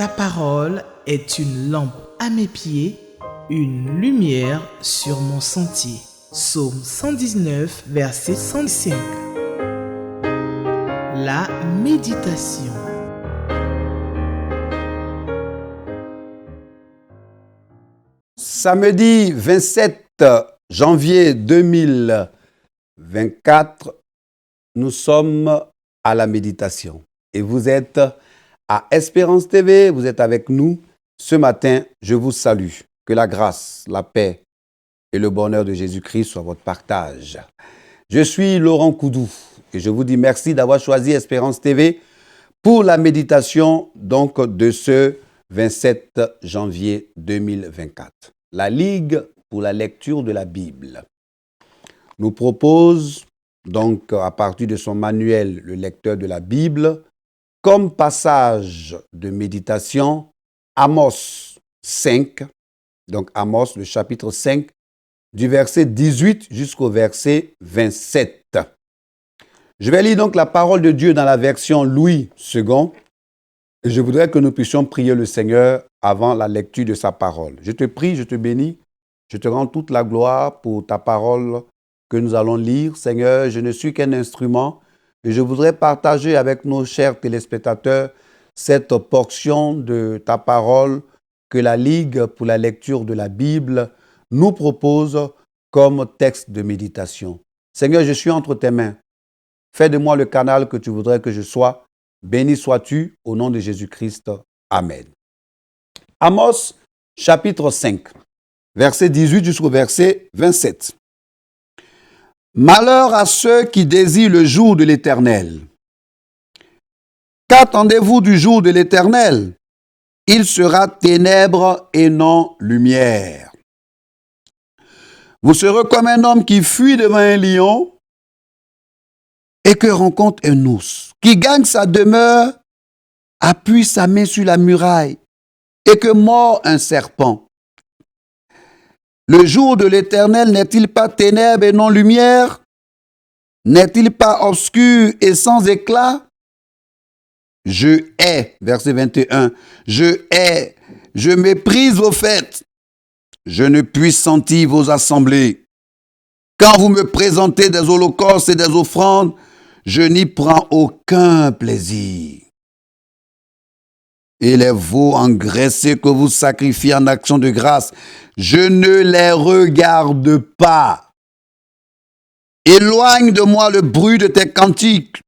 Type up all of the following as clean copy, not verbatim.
Ta parole est une lampe à mes pieds, une lumière sur mon sentier. Psaume 119, verset 105. La méditation. Samedi 27 janvier 2024, nous sommes à la méditation. Et vous êtes à Espérance TV, vous êtes avec nous. Ce matin, je vous salue. Que la grâce, la paix et le bonheur de Jésus-Christ soient votre partage. Je suis Laurent Koudou et je vous dis merci d'avoir choisi Espérance TV pour la méditation donc de ce 27 janvier 2024. La Ligue pour la lecture de la Bible nous propose donc à partir de son manuel Le lecteur de la Bible comme passage de méditation Amos 5, donc Amos le chapitre 5 du verset 18 jusqu'au verset 27. Je vais lire donc la parole de Dieu dans la version Louis II. Et je voudrais que nous puissions prier le Seigneur avant la lecture de sa parole. Je te prie, je te bénis, je te rends toute la gloire pour ta parole que nous allons lire. Seigneur, je ne suis qu'un instrument et je voudrais partager avec nos chers téléspectateurs cette portion de ta parole que la Ligue pour la lecture de la Bible nous propose comme texte de méditation. Seigneur, je suis entre tes mains. Fais de moi le canal que tu voudrais que je sois. Béni sois-tu au nom de Jésus-Christ. Amen. Amos, chapitre 5, verset 18 jusqu'au verset 27. Malheur à ceux qui désirent le jour de l'Éternel. Qu'attendez-vous du jour de l'Éternel? Il sera ténèbres et non lumière. Vous serez comme un homme qui fuit devant un lion et que rencontre un ours, qui gagne sa demeure, appuie sa main sur la muraille et que mord un serpent. Le jour de l'Éternel n'est-il pas ténèbres et non lumière? N'est-il pas obscur et sans éclat? Je hais, verset 21, je hais, je méprise vos fêtes. Je ne puis sentir vos assemblées. Quand vous me présentez des holocaustes et des offrandes, je n'y prends aucun plaisir. Et les veaux engraissés que vous sacrifiez en action de grâce, je ne les regarde pas. Éloigne de moi le bruit de tes cantiques.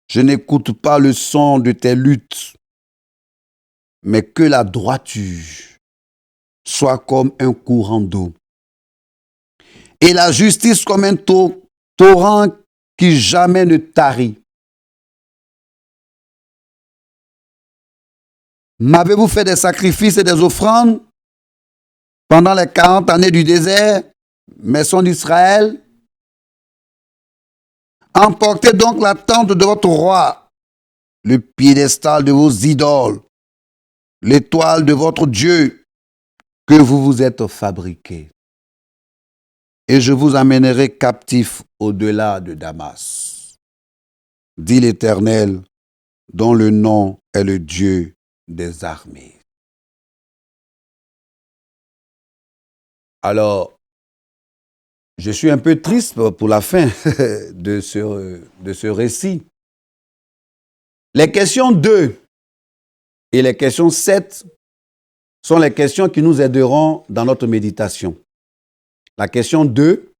Je n'écoute pas le son de tes luttes. Mais que la droiture soit comme un courant d'eau. Et la justice comme un torrent qui jamais ne tarit. M'avez-vous fait des sacrifices et des offrandes pendant les 40 années du désert, maison d'Israël? Emportez donc la tente de votre roi, le piédestal de vos idoles, l'étoile de votre Dieu que vous vous êtes fabriqué. Et je vous amènerai captifs au-delà de Damas, dit l'Éternel, dont le nom est le Dieu des armées. Alors, je suis un peu triste pour la fin de ce récit. Les questions 2 et les questions 7 sont les questions qui nous aideront dans notre méditation. La question 2,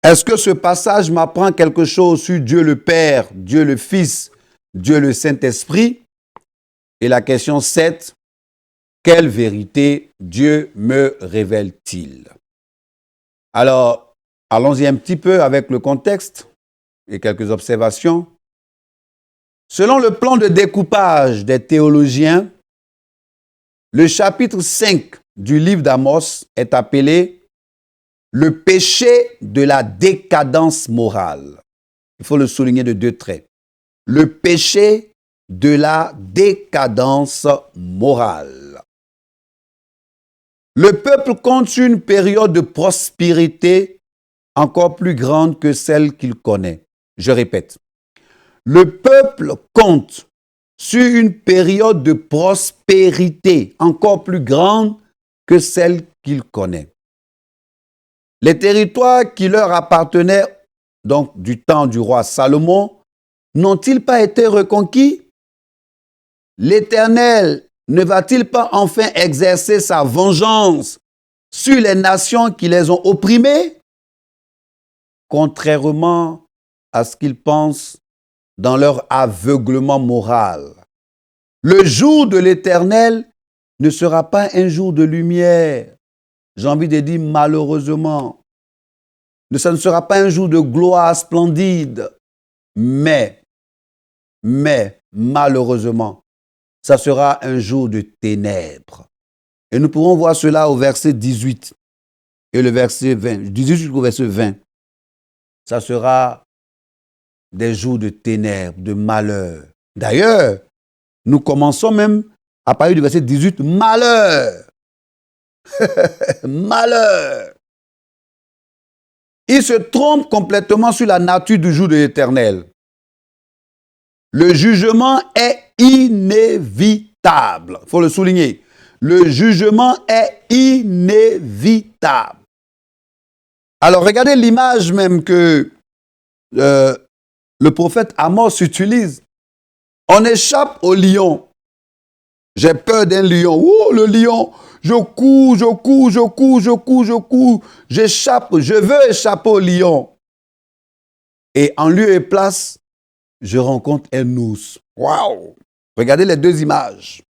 est-ce que ce passage m'apprend quelque chose sur Dieu le Père, Dieu le Fils, Dieu le Saint-Esprit? Et la question 7, quelle vérité Dieu me révèle-t-il? Alors, allons-y un petit peu avec le contexte et quelques observations. Selon le plan de découpage des théologiens, le chapitre 5 du livre d'Amos est appelé le péché de la décadence morale. Il faut le souligner de 2 traits. Le péché de la décadence morale. Le peuple compte une période de prospérité encore plus grande que celle qu'il connaît. Je répète, le peuple compte sur une période de prospérité encore plus grande que celle qu'il connaît. Les territoires qui leur appartenaient, donc du temps du roi Salomon, n'ont-ils pas été reconquis? L'Éternel ne va-t-il pas enfin exercer sa vengeance sur les nations qui les ont opprimés? Contrairement à ce qu'ils pensent dans leur aveuglement moral, le jour de l'Éternel ne sera pas un jour de lumière. J'ai envie de dire malheureusement. Ça ne sera pas un jour de gloire splendide. Mais malheureusement, ça sera un jour de ténèbres. Et nous pourrons voir cela au verset 18 et le verset 20. 18 jusqu'au verset 20. Ça sera des jours de ténèbres, de malheur. D'ailleurs, nous commençons même à parler du verset 18, malheur. Malheur. Il se trompe complètement sur la nature du jour de l'Éternel. Le jugement est inévitable. Il faut le souligner. Le jugement est inévitable. Alors, regardez l'image même que le prophète Amos utilise. On échappe au lion. J'ai peur d'un lion. Oh, le lion! Je cours. J'échappe, je veux échapper au lion. Et en lieu et place, je rencontre un ours. Waouh! Regardez les deux images.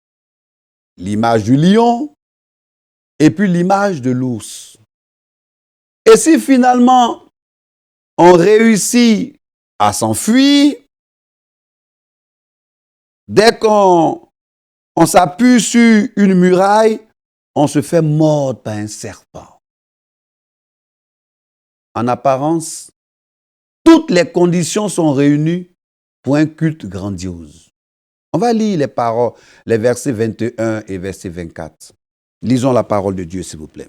L'image du lion et puis l'image de l'ours. Et si finalement on réussit à s'enfuir, dès qu'on s'appuie sur une muraille, on se fait mordre par un serpent. En apparence, toutes les conditions sont réunies pour un culte grandiose. On va lire les paroles, les versets 21 et verset 24. Lisons la parole de Dieu, s'il vous plaît.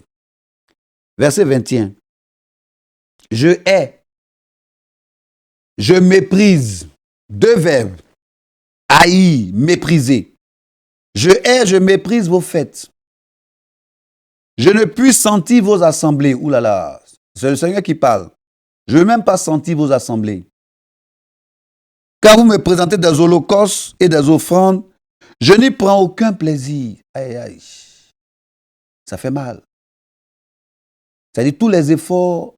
Verset 21. Je hais, je méprise. Deux verbes. Haïr, mépriser. Je hais, je méprise vos fêtes. Je ne puis sentir vos assemblées. Ouh là là, c'est le Seigneur qui parle. Je ne veux même pas sentir vos assemblées. Quand vous me présentez des holocaustes et des offrandes, je n'y prends aucun plaisir. Aïe, aïe. Ça fait mal. C'est-à-dire tous les efforts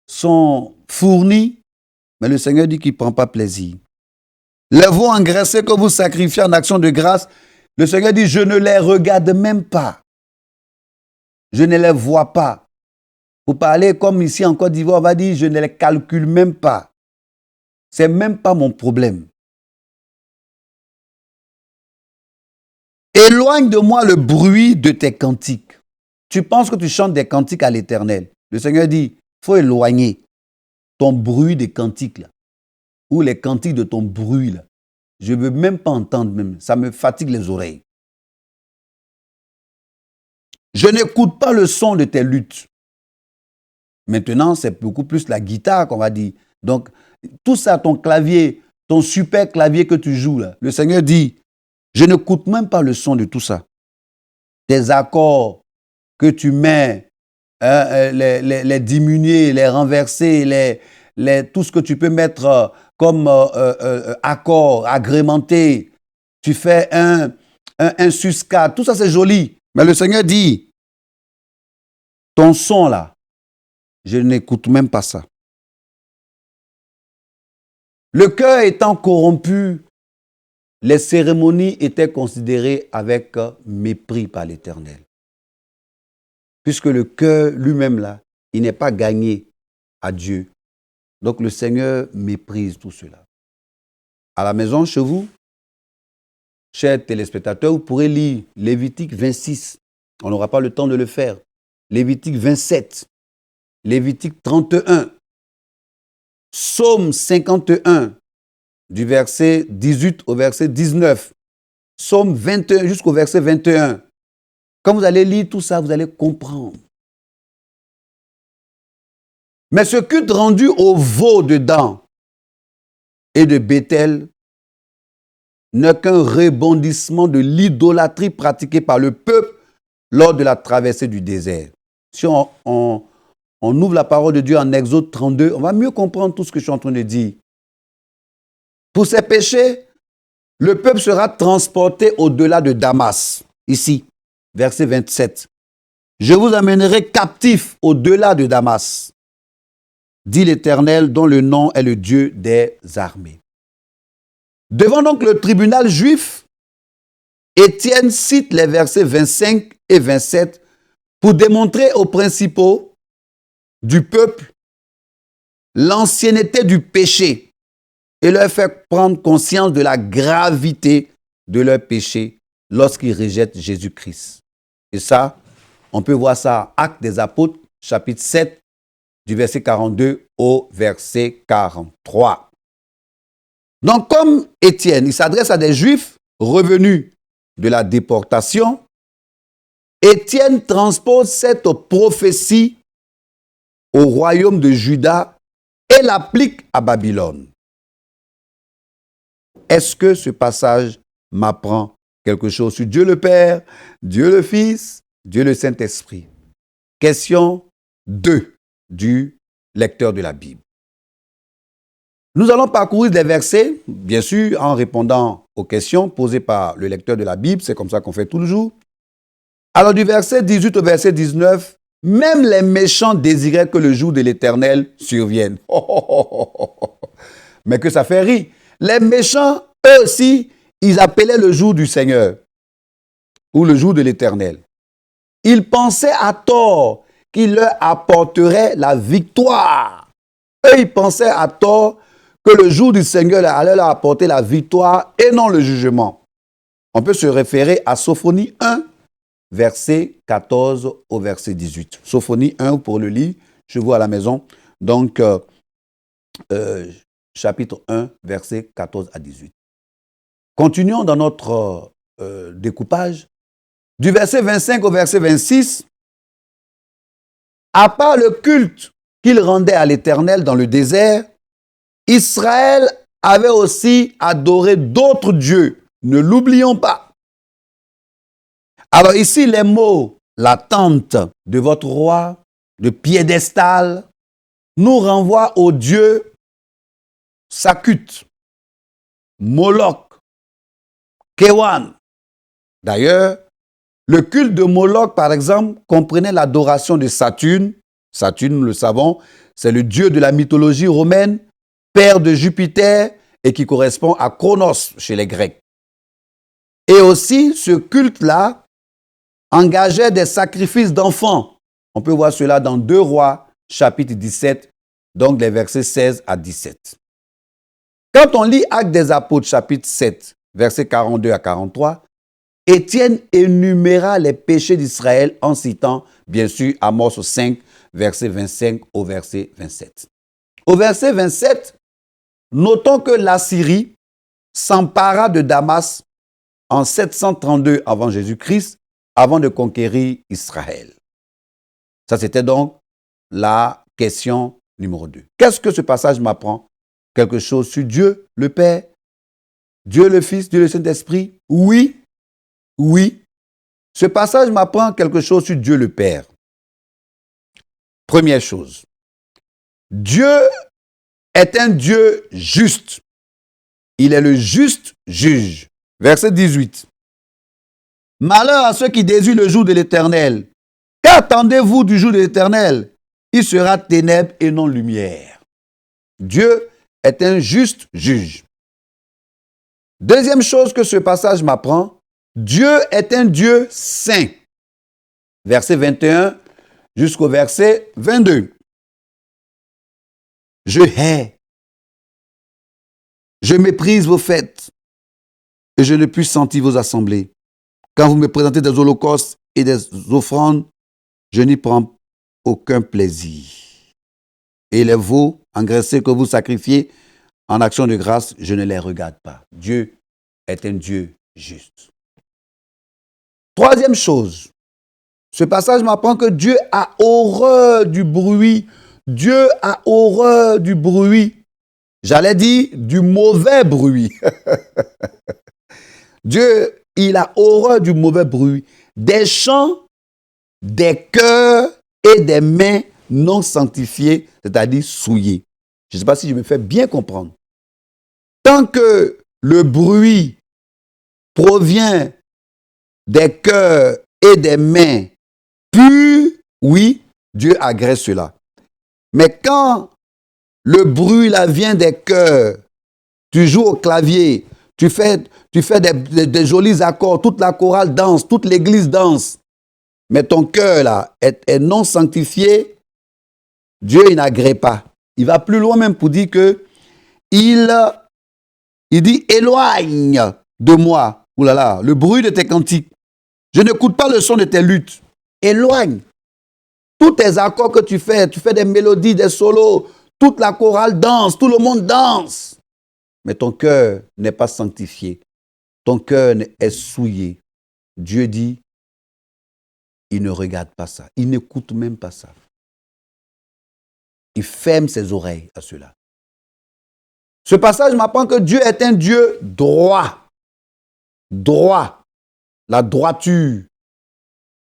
sont fournis, mais le Seigneur dit qu'il ne prend pas plaisir. Les veaux engraissés que vous sacrifiez en action de grâce, le Seigneur dit, je ne les regarde même pas. Je ne les vois pas. Vous parlez comme ici en Côte d'Ivoire, on va dire, je ne les calcule même pas. C'est même pas mon problème. Éloigne de moi le bruit de tes cantiques. Tu penses que tu chantes des cantiques à l'Éternel. Le Seigneur dit, il faut éloigner ton bruit des cantiques là. Ou les cantiques de ton bruit là. Je ne veux même pas entendre même. Ça me fatigue les oreilles. Je n'écoute pas le son de tes luttes. Maintenant, c'est beaucoup plus la guitare qu'on va dire. Donc, tout ça, ton clavier, ton super clavier que tu joues là, le Seigneur dit, je n'écoute même pas le son de tout ça. Tes accords que tu mets, les diminuer, les renverser, tout ce que tu peux mettre comme accord agrémenté. Tu fais un sus-4, tout ça c'est joli. Mais le Seigneur dit, ton son là, je n'écoute même pas ça. Le cœur étant corrompu, les cérémonies étaient considérées avec mépris par l'Éternel. Puisque le cœur lui-même là, il n'est pas gagné à Dieu. Donc le Seigneur méprise tout cela. À la maison, chez vous, chers téléspectateurs, vous pourrez lire Lévitique 26. On n'aura pas le temps de le faire. Lévitique 27. Lévitique 31. Psaume 51, du verset 18 au verset 19. Psaume 21 jusqu'au verset 21. Quand vous allez lire tout ça, vous allez comprendre. Mais ce culte rendu au veau de Dan et de Béthel n'est qu'un rebondissement de l'idolâtrie pratiquée par le peuple lors de la traversée du désert. Si on ouvre la parole de Dieu en Exode 32, on va mieux comprendre tout ce que je suis en train de dire. Pour ses péchés, le peuple sera transporté au-delà de Damas. Ici, verset 27. Je vous amènerai captifs au-delà de Damas, dit l'Éternel, dont le nom est le Dieu des armées. Devant donc le tribunal juif, Étienne cite les versets 25 et 27 pour démontrer aux principaux du peuple l'ancienneté du péché et leur faire prendre conscience de la gravité de leur péché lorsqu'ils rejettent Jésus-Christ. Et ça, on peut voir ça en Actes des Apôtres, chapitre 7, du verset 42 au verset 43. Donc, comme Étienne, il s'adresse à des Juifs revenus de la déportation, Étienne transpose cette prophétie au royaume de Juda et l'applique à Babylone. Est-ce que ce passage m'apprend quelque chose sur Dieu le Père, Dieu le Fils, Dieu le Saint-Esprit? Question 2 du lecteur de la Bible. Nous allons parcourir des versets, bien sûr, en répondant aux questions posées par le lecteur de la Bible. C'est comme ça qu'on fait toujours. Alors, du verset 18 au verset 19, même les méchants désiraient que le jour de l'Éternel survienne. Mais que ça fait rire. Les méchants, eux aussi, ils appelaient le jour du Seigneur ou le jour de l'Éternel. Ils pensaient à tort qu'il leur apporterait la victoire. Eux, ils pensaient à tort que le jour du Seigneur allait leur apporter la victoire et non le jugement. On peut se référer à Sophonie 1, verset 14 au verset 18. Sophonie 1, pour le lire, je vous à la maison. Donc, chapitre 1, verset 14 à 18. Continuons dans notre découpage. Du verset 25 au verset 26, à part le culte qu'il rendait à l'Éternel dans le désert, Israël avait aussi adoré d'autres dieux. Ne l'oublions pas. Alors ici, les mots « la tente de votre roi »,« de piédestal » nous renvoient au dieu Sakut, Moloch, Kewan. D'ailleurs, le culte de Moloch, par exemple, comprenait l'adoration de Saturne. Saturne, nous le savons, c'est le dieu de la mythologie romaine, père de Jupiter et qui correspond à Chronos chez les Grecs. Et aussi, ce culte-là engageait des sacrifices d'enfants. On peut voir cela dans 2 Rois, chapitre 17, donc les versets 16 à 17. Quand on lit Actes des Apôtres, chapitre 7, versets 42 à 43, Étienne énuméra les péchés d'Israël en citant, bien sûr, Amos 5, verset 25 au verset 27. Au verset 27, notons que l'Assyrie s'empara de Damas en 732 avant Jésus-Christ, avant de conquérir Israël. Ça, c'était donc la question numéro 2. Qu'est-ce que ce passage m'apprend? Quelque chose sur Dieu, le Père, Dieu le Fils, Dieu le Saint-Esprit? Oui, oui. Ce passage m'apprend quelque chose sur Dieu le Père. Première chose, Dieu est un Dieu juste. Il est le juste juge. Verset 18. Malheur à ceux qui désirent le jour de l'Éternel. Qu'attendez-vous du jour de l'Éternel? Il sera ténèbres et non lumière. Dieu est un juste juge. Deuxième chose que ce passage m'apprend, Dieu est un Dieu saint. Verset 21 jusqu'au verset 22. Je hais, je méprise vos fêtes et je ne puis sentir vos assemblées. Quand vous me présentez des holocaustes et des offrandes, je n'y prends aucun plaisir. Et les veaux engraissés que vous sacrifiez en action de grâce, je ne les regarde pas. Dieu est un Dieu juste. Troisième chose, ce passage m'apprend que Dieu a horreur du bruit. Dieu a horreur du bruit. J'allais dire du mauvais bruit. Dieu, il a horreur du mauvais bruit, des chants, des cœurs et des mains non sanctifiées, c'est-à-dire souillées. Je ne sais pas si je me fais bien comprendre. Tant que le bruit provient des cœurs et des mains purs, oui, Dieu agrée cela. Mais quand le bruit là vient des cœurs, tu joues au clavier, tu fais des jolis accords, toute la chorale danse, toute l'église danse, mais ton cœur là est non sanctifié, Dieu il n'agrée pas. Il va plus loin même pour dire que il dit éloigne de moi, oulala, le bruit de tes cantiques. Je n'écoute pas le son de tes luttes. Éloigne. Tous tes accords que tu fais des mélodies, des solos, toute la chorale danse, tout le monde danse. Mais ton cœur n'est pas sanctifié. Ton cœur est souillé. Dieu dit, il ne regarde pas ça. Il n'écoute même pas ça. Il ferme ses oreilles à cela. Ce passage m'apprend que Dieu est un Dieu droit. Droit. La droiture.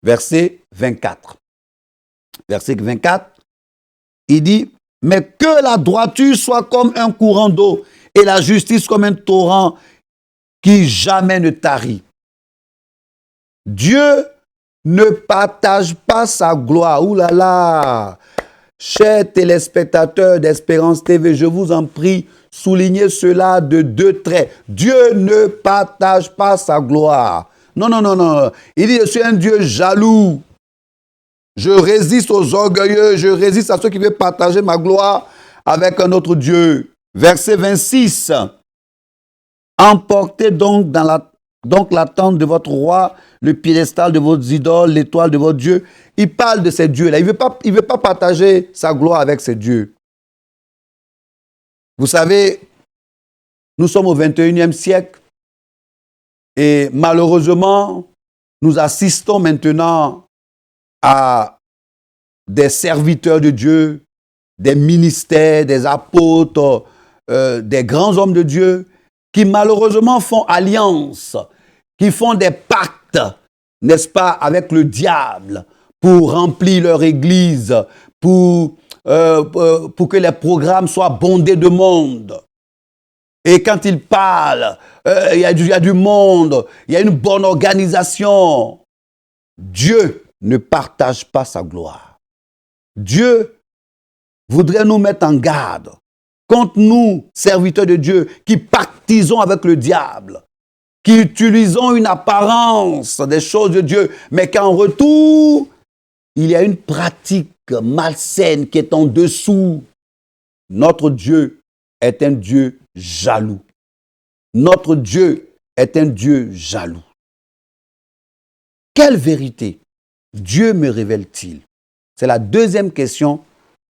Verset 24. Verset 24, il dit, mais que la droiture soit comme un courant d'eau et la justice comme un torrent qui jamais ne tarit. Dieu ne partage pas sa gloire. Ouh là là! Chers téléspectateurs d'Espérance TV, je vous en prie, soulignez cela de 2 traits. Dieu ne partage pas sa gloire. Non, non, non, non. Il dit, je suis un Dieu jaloux. Je résiste aux orgueilleux, je résiste à ceux qui veulent partager ma gloire avec un autre Dieu. Verset 26. Emportez donc la tente de votre roi, le piédestal de vos idoles, l'étoile de votre Dieu. Il parle de ces dieux-là. Il ne veut pas partager sa gloire avec ces dieux. Vous savez, nous sommes au 21e siècle et malheureusement, nous assistons maintenant à des serviteurs de Dieu, des ministères, des apôtres, des grands hommes de Dieu qui malheureusement font alliance, qui font des pactes, n'est-ce pas, avec le diable pour remplir leur église, pour que les programmes soient bondés de monde. Et quand ils parlent, il y a du monde, il y a une bonne organisation. Dieu ne partage pas sa gloire. Dieu voudrait nous mettre en garde contre nous, serviteurs de Dieu, qui pactisons avec le diable, qui utilisons une apparence des choses de Dieu, mais qu'en retour, il y a une pratique malsaine qui est en dessous. Notre Dieu est un Dieu jaloux. Notre Dieu est un Dieu jaloux. Quelle vérité Dieu me révèle-t-il? C'est la deuxième question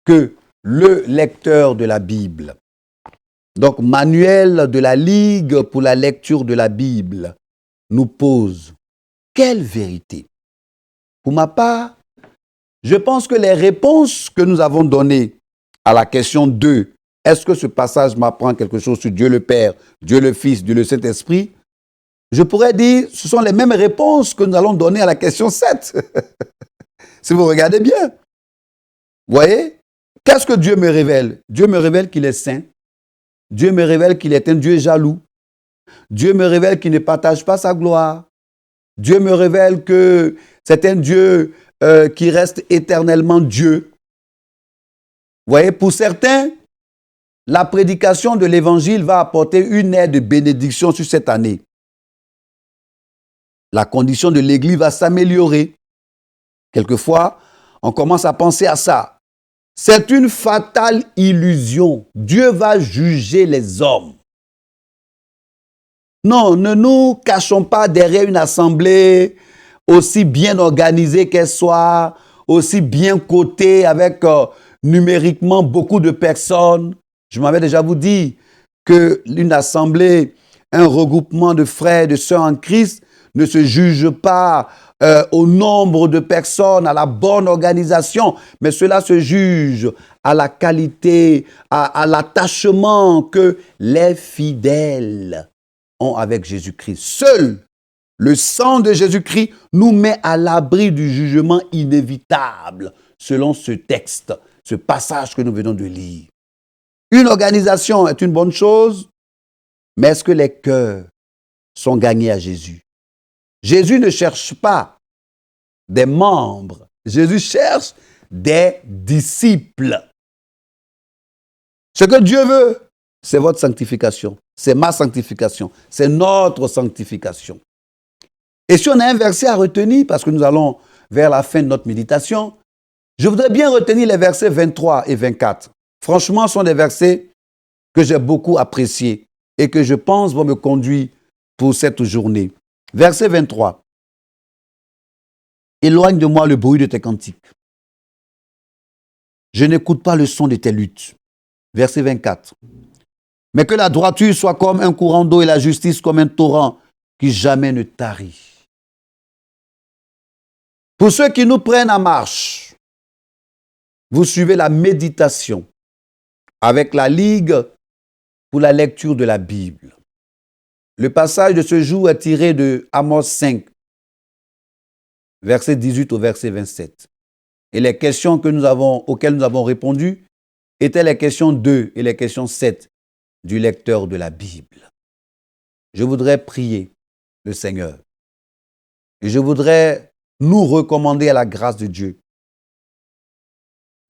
que le lecteur de la Bible, donc manuel de la Ligue pour la lecture de la Bible, nous pose. Quelle vérité? Pour ma part, je pense que les réponses que nous avons données à la question 2, est-ce que ce passage m'apprend quelque chose sur Dieu le Père, Dieu le Fils, Dieu le Saint-Esprit? Je pourrais dire, ce sont les mêmes réponses que nous allons donner à la question 7. Si vous regardez bien. Vous voyez? Qu'est-ce que Dieu me révèle? Dieu me révèle qu'il est saint. Dieu me révèle qu'il est un Dieu jaloux. Dieu me révèle qu'il ne partage pas sa gloire. Dieu me révèle que c'est un Dieu qui reste éternellement Dieu. Vous voyez, pour certains, la prédication de l'Évangile va apporter une aide de bénédiction sur cette année. La condition de l'Église va s'améliorer. Quelquefois, on commence à penser à ça. C'est une fatale illusion. Dieu va juger les hommes. Non, ne nous cachons pas derrière une assemblée aussi bien organisée qu'elle soit, aussi bien cotée avec numériquement beaucoup de personnes. Je m'avais déjà vous dit qu'une assemblée, un regroupement de frères et de sœurs en Christ ne se juge pas au nombre de personnes, à la bonne organisation, mais cela se juge à la qualité, à l'attachement que les fidèles ont avec Jésus-Christ. Seul le sang de Jésus-Christ nous met à l'abri du jugement inévitable, selon ce texte, ce passage que nous venons de lire. Une organisation est une bonne chose, mais est-ce que les cœurs sont gagnés à Jésus? Jésus ne cherche pas des membres, Jésus cherche des disciples. Ce que Dieu veut, c'est votre sanctification, c'est ma sanctification, c'est notre sanctification. Et si on a un verset à retenir, parce que nous allons vers la fin de notre méditation, je voudrais bien retenir les versets 23 et 24. Franchement, ce sont des versets que j'ai beaucoup appréciés et que je pense vont me conduire pour cette journée. Verset 23. Éloigne de moi le bruit de tes cantiques. Je n'écoute pas le son de tes luttes. Verset 24. Mais que la droiture soit comme un courant d'eau et la justice comme un torrent qui jamais ne tarit. Pour ceux qui nous prennent en marche, vous suivez la méditation avec la Ligue pour la lecture de la Bible. Le passage de ce jour est tiré de Amos 5, verset 18 au verset 27. Et les questions auxquelles nous avons répondu étaient les questions 2 et les questions 7 du lecteur de la Bible. Je voudrais prier le Seigneur. Et je voudrais nous recommander à la grâce de Dieu.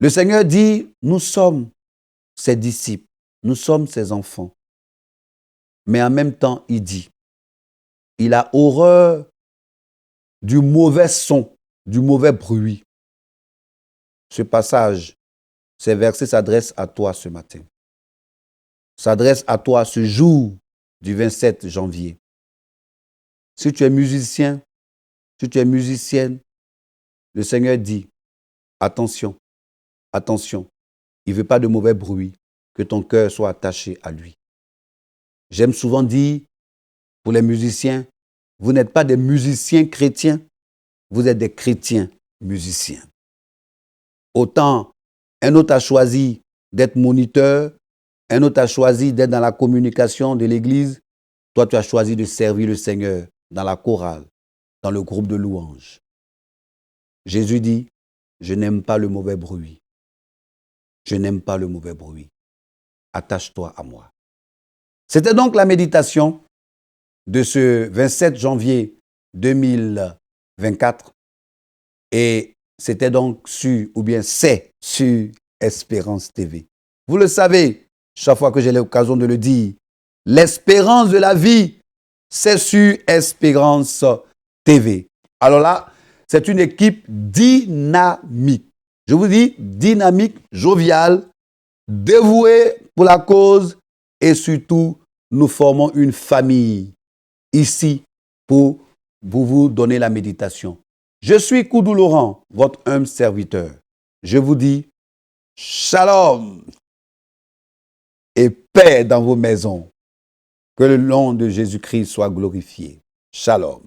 Le Seigneur dit, nous sommes ses disciples, nous sommes ses enfants. Mais en même temps, il dit, il a horreur du mauvais son, du mauvais bruit. Ce passage, ces versets s'adressent à toi ce matin. S'adresse à toi ce jour du 27 janvier. Si tu es musicien, si tu es musicienne, le Seigneur dit, attention, attention, il ne veut pas de mauvais bruit, que ton cœur soit attaché à lui. J'aime souvent dire, pour les musiciens, vous n'êtes pas des musiciens chrétiens, vous êtes des chrétiens musiciens. Autant un autre a choisi d'être moniteur, un autre a choisi d'être dans la communication de l'église, toi tu as choisi de servir le Seigneur dans la chorale, dans le groupe de louanges. Jésus dit, je n'aime pas le mauvais bruit. Je n'aime pas le mauvais bruit. Attache-toi à moi. C'était donc la méditation de ce 27 janvier 2024 et c'était donc c'est sur Espérance TV. Vous le savez, chaque fois que j'ai l'occasion de le dire, l'espérance de la vie, c'est sur Espérance TV. Alors là, c'est une équipe dynamique. Je vous dis, dynamique, joviale, dévouée pour la cause et surtout, nous formons une famille ici pour vous donner la méditation. Je suis Koudou Laurent, votre humble serviteur. Je vous dis shalom et paix dans vos maisons. Que le nom de Jésus-Christ soit glorifié. Shalom.